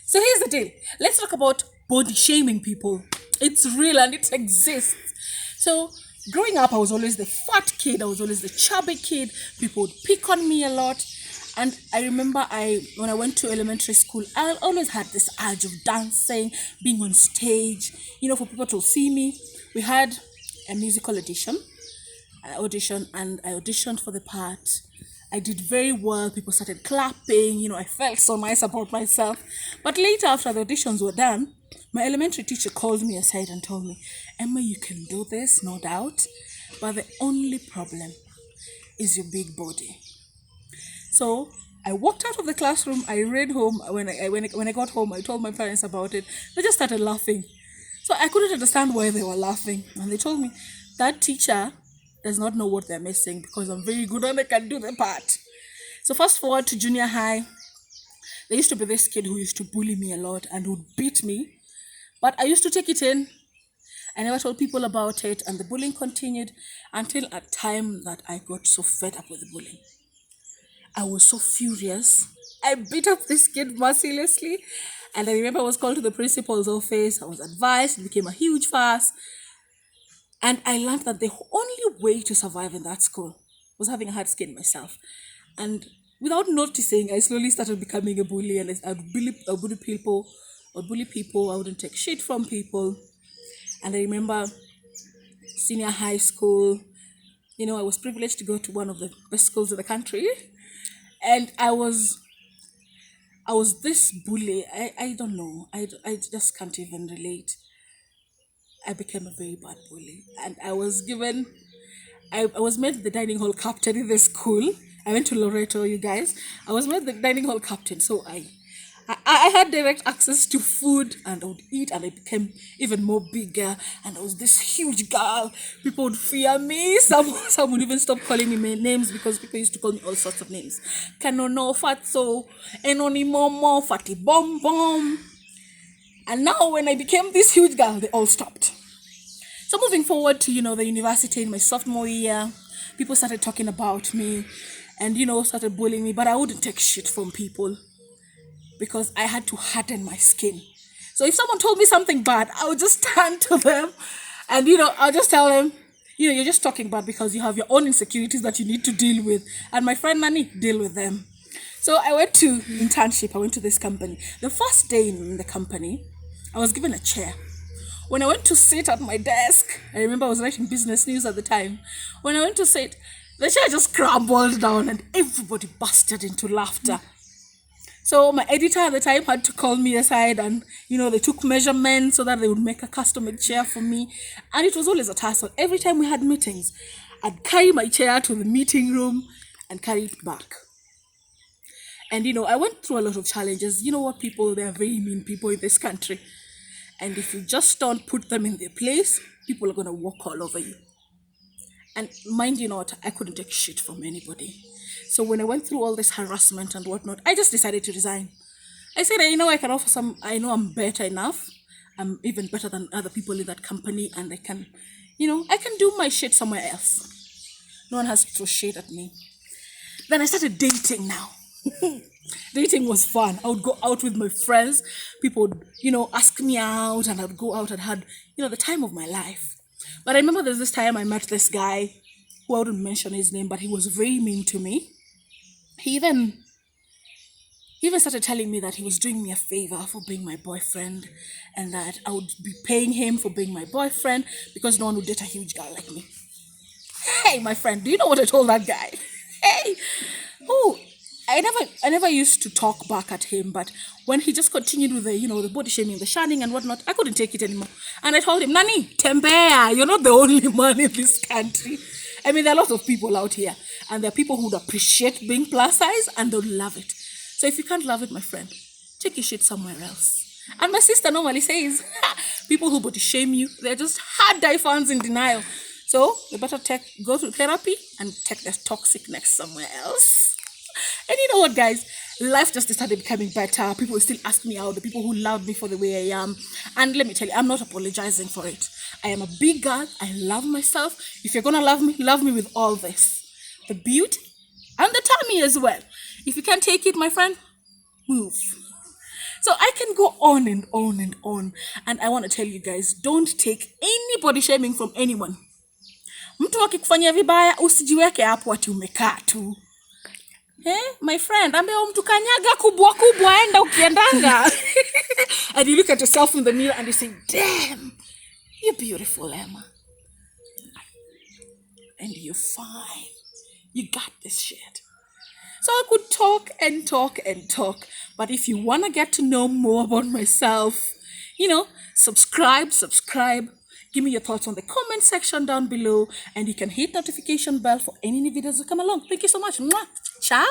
So here's the deal. Let's talk about body shaming people. It's real and it exists. So growing up, I was always the fat kid. I was always the chubby kid. People would pick on me a lot. And I remember when I went to elementary school, I always had this urge of dancing, being on stage, for people to see me. We had a musical audition, and I auditioned for the part. I did very well. People started clapping. I felt so nice about myself. But later, after the auditions were done, my elementary teacher called me aside and told me, Emma, you can do this, no doubt. But the only problem is your big body. So I walked out of the classroom. I ran home. When I got home, I told my parents about it. They just started laughing. So I couldn't understand why they were laughing. And they told me, that teacher does not know what they're missing because I'm very good and I can do the part. So fast forward to junior high. There used to be this kid who used to bully me a lot and would beat me. But I used to take it in. I never told people about it, and the bullying continued until a time that I got so fed up with the bullying. I was so furious. I beat up this kid mercilessly. And I remember I was called to the principal's office. I was advised. It became a huge fuss. And I learned that the only way to survive in that school was having a hard skin myself. And without noticing, I slowly started becoming a bully. And I would bully people. I wouldn't take shit from people. And I remember senior high school, I was privileged to go to one of the best schools in the country. And I was this bully. I don't know. I just can't even relate. I became a very bad bully. And I was made the dining hall captain in the school. I went to Loreto, you guys. I was made the dining hall captain. So I had direct access to food, and I would eat, and I became even more bigger, and I was this huge girl. People would fear me. Some would even stop calling me names because people used to call me all sorts of names. Kanono, Fatso, Enoni Momo, Fatty Bom Bom. And now when I became this huge girl, they all stopped. So moving forward to, the university in my sophomore year, people started talking about me and, started bullying me, but I wouldn't take shit from people, because I had to harden my skin. So if someone told me something bad, I would just turn to them and, I'll just tell them, you're just talking bad because you have your own insecurities that you need to deal with. And my friend Nani, deal with them. So I went to internship. I went to this company. The first day in the company, I was given a chair. When I went to sit at my desk, I remember I was writing business news at the time. When I went to sit, the chair just crumbled down and everybody busted into laughter. So my editor at the time had to call me aside, and they took measurements so that they would make a custom-made chair for me. And it was always a tussle. Every time we had meetings, I'd carry my chair to the meeting room and carry it back. And I went through a lot of challenges. You know what, people, they are very mean people in this country. And if you just don't put them in their place, people are going to walk all over you. And mind you not, I couldn't take shit from anybody. So when I went through all this harassment and whatnot, I just decided to resign. I said, I can offer I know I'm better enough. I'm even better than other people in that company, and I can do my shit somewhere else. No one has to throw shade at me. Then I started dating now. Dating was fun. I would go out with my friends. People would, ask me out, and I'd go out and had, the time of my life. But I remember there's this time I met this guy who I wouldn't mention his name, but he was very mean to me. He even started telling me that he was doing me a favor for being my boyfriend, and that I would be paying him for being my boyfriend because no one would date a huge girl like me. Hey, my friend, do you know what I told that guy? Hey, I never used to talk back at him, but when he just continued with the body shaming, the shining and whatnot, I couldn't take it anymore. And I told him, Nani, Tembea, you're not the only man in this country. I mean, there are lots of people out here, and there are people who would appreciate being plus size and they'll love it. So if you can't love it, my friend, take your shit somewhere else. And my sister normally says, people who body shame you, they're just hard-die fans in denial. So they better go to therapy and take their toxicness somewhere else. And you know what, guys? Life just started becoming better. People still ask me out, the people who love me for the way I am. And let me tell you, I'm not apologizing for it. I am a big girl. I love myself. If you're going to love me with all this. The beauty and the tummy as well. If you can't take it, my friend, move. So I can go on and on and on. And I want to tell you guys, don't take any body shaming from anyone. Mtu akikufanyia vibaya usijiweke hapo ati umekaa tu. My friend, ambia mtu kanyaga kubwa kubwa, enda ukiendanga. And you look at yourself in the mirror and you say, damn, you're beautiful, Emma. And you're fine. You got this shit. So I could talk and talk and talk. But if you want to get to know more about myself, subscribe. Give me your thoughts on the comment section down below. And you can hit notification bell for any new videos that come along. Thank you so much. Mwah. Ciao.